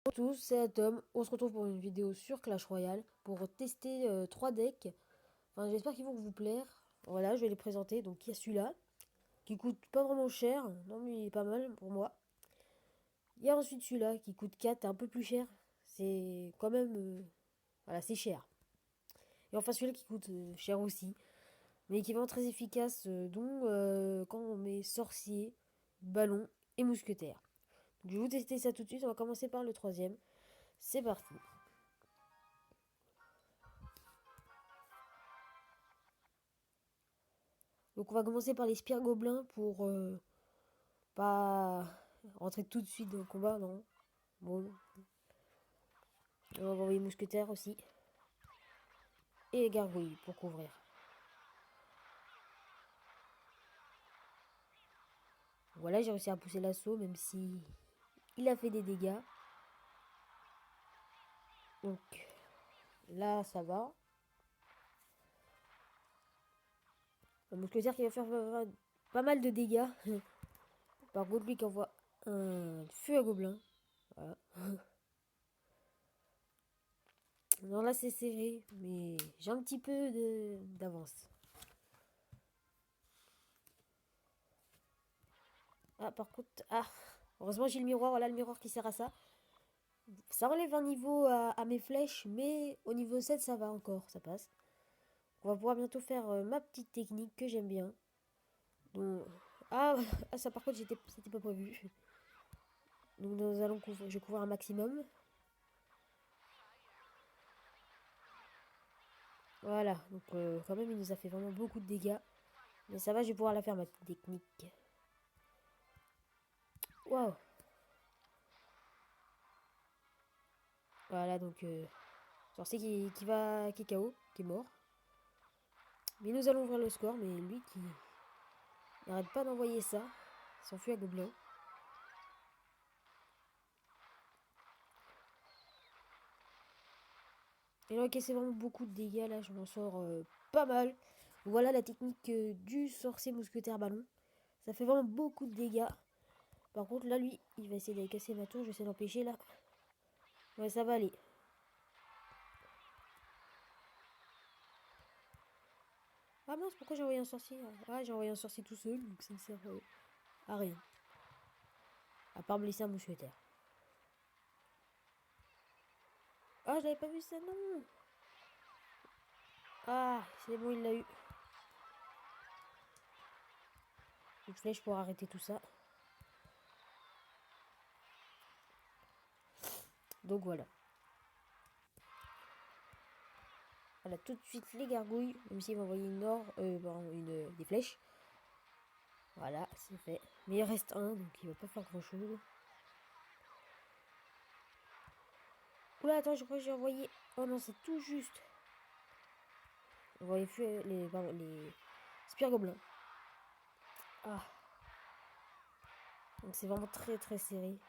Bonjour à tous, c'est Atom. On se retrouve pour une vidéo sur Clash Royale pour tester 3 decks. Enfin, j'espère qu'ils vont vous plaire. Voilà, je vais les présenter. Donc, il y a celui-là qui coûte pas vraiment cher. Non, mais il est pas mal pour moi. Il y a ensuite celui-là qui coûte 4, un peu plus cher. C'est quand même. Voilà, c'est cher. Et enfin, celui-là qui coûte cher aussi, mais qui est vraiment très efficace. Dont quand on met sorcier, ballon et mousquetaire. Donc, je vais vous tester ça tout de suite. On va commencer par le troisième. C'est parti. Donc on va commencer par les spires gobelins pour pas rentrer tout de suite dans le combat, non. Bon, on va envoyer mousquetaires aussi. Et les gargouilles pour couvrir. Voilà, j'ai réussi à pousser l'assaut même si il a fait des dégâts. Donc là ça va. Le mousquetaire qui va faire pas mal de dégâts. Par contre lui qui envoie un feu à gobelin. Voilà. Non là c'est serré, mais j'ai un petit peu d'avance. Ah par contre, heureusement j'ai le miroir, voilà le miroir qui sert à ça. Ça enlève un niveau à mes flèches, mais au niveau 7 ça va encore, ça passe. On va pouvoir bientôt faire ma petite technique que j'aime bien. Donc, ah, ça par contre c'était pas prévu. Donc nous allons je vais couvrir un maximum. Voilà, donc quand même il nous a fait vraiment beaucoup de dégâts. Mais ça va, je vais pouvoir la faire ma petite technique. Waouh. Voilà, donc sorcier qui est KO, qui est mort. Mais nous allons ouvrir le score, mais lui qui n'arrête pas d'envoyer ça, s'enfuit à gobelin. Il a encaissé vraiment beaucoup de dégâts là, je m'en sors pas mal. Voilà la technique du sorcier mousquetaire ballon. Ça fait vraiment beaucoup de dégâts. Par contre là lui, il va essayer d'aller casser ma tour, je vais essayer d'empêcher là. Ouais ça va aller. Ah mince, pourquoi j'ai envoyé un sorcier? Ah j'ai envoyé un sorcier tout seul, donc ça ne sert à rien. À part blesser un mousquetaire. Ah j'avais pas vu ça non. Ah c'est bon il l'a eu. Une flèche pour arrêter tout ça. Donc voilà. Voilà tout de suite les gargouilles, même s'il m'a envoyé des flèches. Voilà, c'est fait. Mais il reste un, donc il va pas faire grand chose. Oula, attends, je crois que j'ai envoyé. Oh non, c'est tout juste. On va envoyer les spires gobelins. Ah. Donc c'est vraiment très très serré.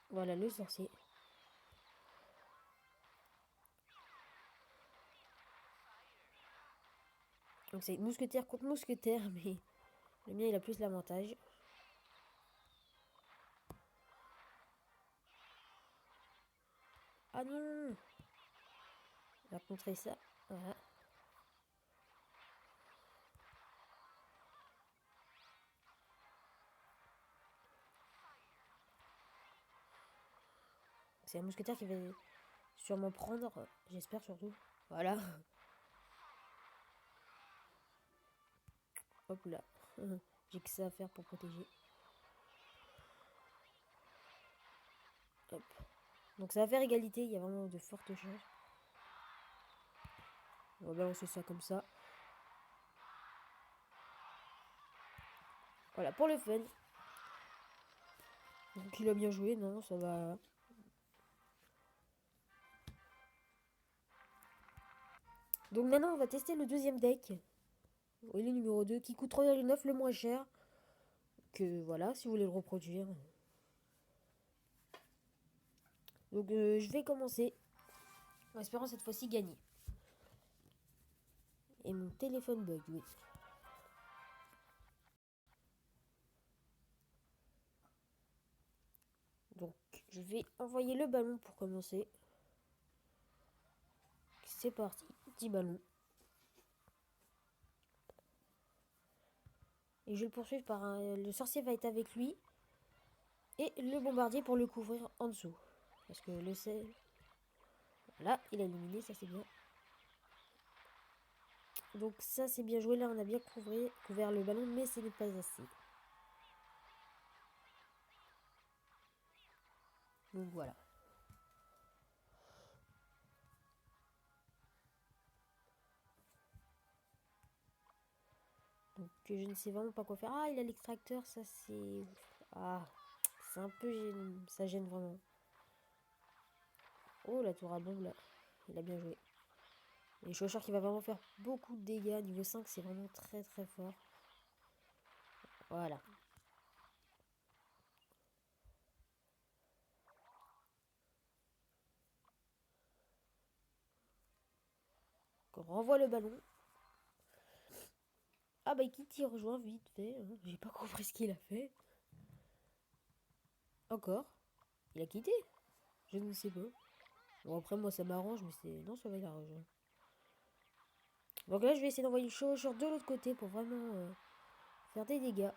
Voilà le sorcier. Donc c'est mousquetaire contre mousquetaire, mais le mien il a plus l'avantage. Ah non. On va contrer ça. Voilà. C'est un mousquetaire qui va sûrement prendre. J'espère surtout. Voilà. Hop là. J'ai que ça à faire pour protéger. Hop. Donc ça va faire égalité. Il y a vraiment de fortes chances. On va balancer ça comme ça. Voilà, pour le fun. Donc il a bien joué, non, ça va. Donc maintenant on va tester le deuxième deck. Oui, le numéro 2 qui coûte 3,9 le moins cher. Que voilà, si vous voulez le reproduire. Donc je vais commencer. En espérant cette fois-ci gagner. Et mon téléphone bug, oui. Donc, je vais envoyer le ballon pour commencer. C'est parti, 10 ballons. Et je vais le poursuivre par un... Le sorcier va être avec lui. Et le bombardier pour le couvrir en dessous. Parce que le sel... Voilà, il a éliminé, ça c'est bien. Donc ça c'est bien joué, là on a bien couvert le ballon, mais ce n'est pas assez. Donc voilà. Donc je ne sais vraiment pas quoi faire. Ah, il a l'extracteur, ça c'est... Ah, c'est un peu gênant, ça gêne vraiment. Oh, la tour à bombe là, il a bien joué. Et Chaucheur qui va vraiment faire beaucoup de dégâts, niveau 5 c'est vraiment très très fort. Voilà. On renvoie le ballon. Ah bah Kitty rejoint vite fait, hein. J'ai pas compris ce qu'il a fait. Encore. Il a quitté. Je ne sais pas. Bon après moi ça m'arrange mais c'est... Non ça va il a rejoint. Donc là je vais essayer d'envoyer le Chaucheur de l'autre côté pour vraiment faire des dégâts.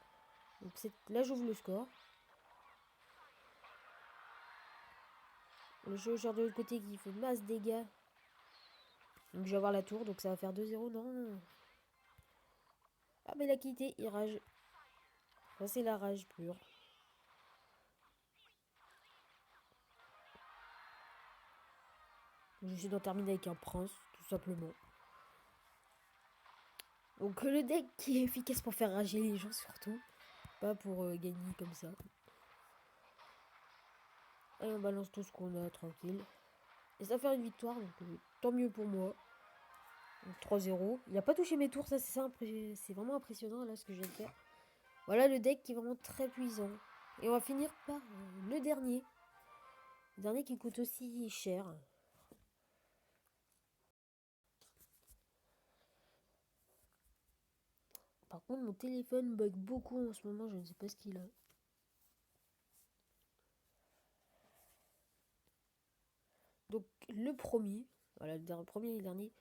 Donc là j'ouvre le score. Le Chaucheur de l'autre côté qui fait masse dégâts. Donc je vais avoir la tour donc ça va faire 2-0. Non. Ah mais il a quitté, il rage. Ça c'est la rage pure. Je suis d'en terminer avec un prince, tout simplement. Donc le deck qui est efficace pour faire rager les gens surtout. Pas pour gagner comme ça. Allez, on balance tout ce qu'on a, tranquille. Et ça fait une victoire, donc tant mieux pour moi. 3-0. Il n'a pas touché mes tours, ça c'est vraiment impressionnant là ce que je viens de faire. Voilà le deck qui est vraiment très puissant. Et on va finir par le dernier. Le dernier qui coûte aussi cher. Par contre mon téléphone bug beaucoup en ce moment, je ne sais pas ce qu'il a. Donc le premier. Voilà le premier et le dernier.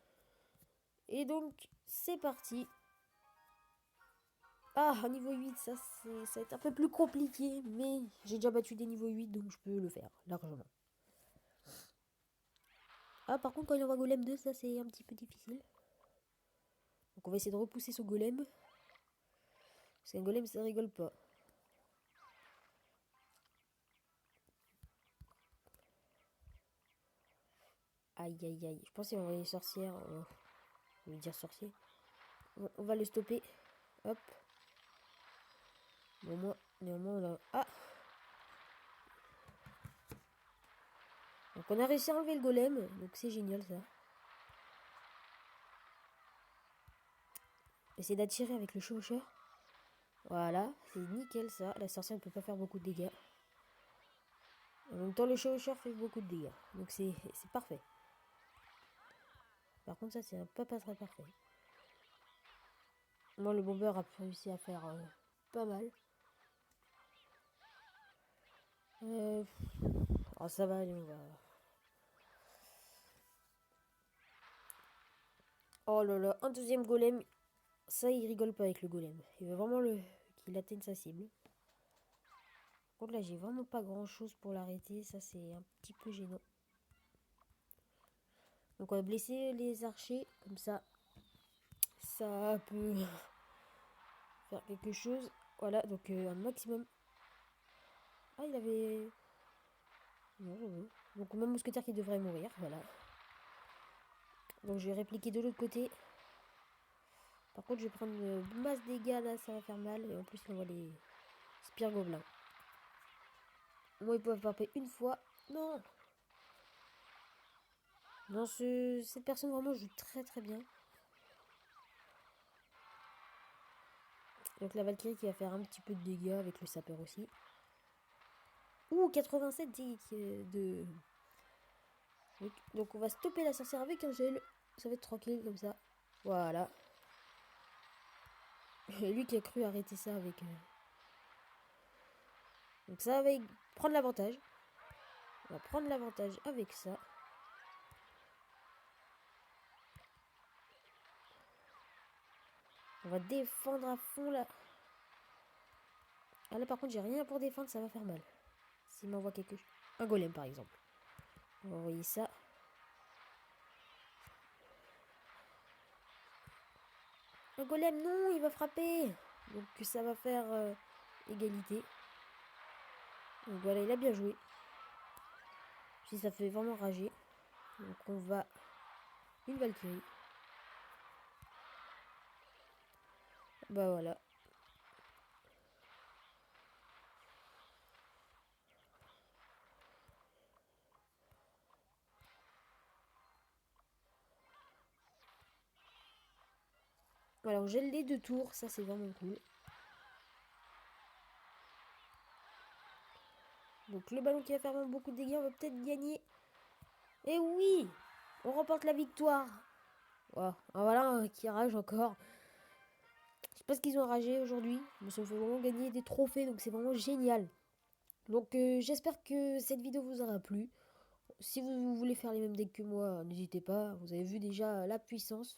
Et donc c'est parti. Ah, un niveau 8, ça va être un peu plus compliqué, mais j'ai déjà battu des niveaux 8, donc je peux le faire, largement. Ah, par contre, quand il envoie golem 2, ça c'est un petit peu difficile. Donc on va essayer de repousser ce golem. Parce qu'un golem, ça rigole pas. Aïe, aïe, aïe. Je pense qu'il va envoyer sorcière. Je vais dire sorcier. Bon, on va le stopper. Hop. Bon, moi, néanmoins, on a... Ah! Donc on a réussi à enlever le golem. Donc c'est génial, ça. Essayer d'attirer avec le chevaucheur. Voilà, c'est nickel ça. La sorcière ne peut pas faire beaucoup de dégâts. En même temps, le chevaucheur fait beaucoup de dégâts. Donc c'est parfait. Par contre, ça, c'est un peu pas très parfait. Moi, le bomber a réussi à faire pas mal. Oh, ça va aller, on va... Oh là là, un deuxième golem. Ça, il rigole pas avec le golem. Il veut vraiment qu'il atteigne sa cible. Par contre, là, j'ai vraiment pas grand-chose pour l'arrêter. Ça, c'est un petit peu gênant. Donc, on va blesser les archers. Comme ça, ça peut faire quelque chose. Voilà, donc un maximum. Ah, il avait... Non, non. Donc, même mousquetaire qui devrait mourir. Voilà. Donc, je vais répliquer de l'autre côté. Par contre, je vais prendre une masse de dégâts. Là, ça va faire mal. Et en plus, on voit les spires gobelins. Moi, ils peuvent frapper une fois. Non! Non, cette personne vraiment joue très très bien. Donc la Valkyrie qui va faire un petit peu de dégâts avec le sapeur aussi. Ouh, 87 de... Donc on va stopper la sorcière avec un gel. Ça va être tranquille comme ça. Voilà. Et lui qui a cru arrêter ça avec... Donc ça va prendre l'avantage. On va prendre l'avantage avec ça. On va défendre à fond là. Ah là par contre j'ai rien pour défendre, ça va faire mal. S'il m'envoie quelque chose. Un golem par exemple. On va envoyer ça. Un golem, non, il va frapper. Donc ça va faire égalité. Donc voilà, il a bien joué. Si ça fait vraiment rager. Donc on va... Une Valkyrie. Bah voilà. Voilà, on gèle les 2 tours, ça c'est vraiment cool. Donc le ballon qui va faire vraiment beaucoup de dégâts, on va peut-être gagner. Et oui, on remporte la victoire. Wow. Ah, voilà un qui rage encore. Je sais pas ce qu'ils ont ragé aujourd'hui, mais ça me fait vraiment gagner des trophées, donc c'est vraiment génial. Donc j'espère que cette vidéo vous aura plu. Si vous voulez faire les mêmes decks que moi, n'hésitez pas. Vous avez vu déjà la puissance.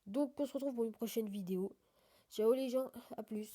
Donc on se retrouve pour une prochaine vidéo. Ciao les gens, à plus.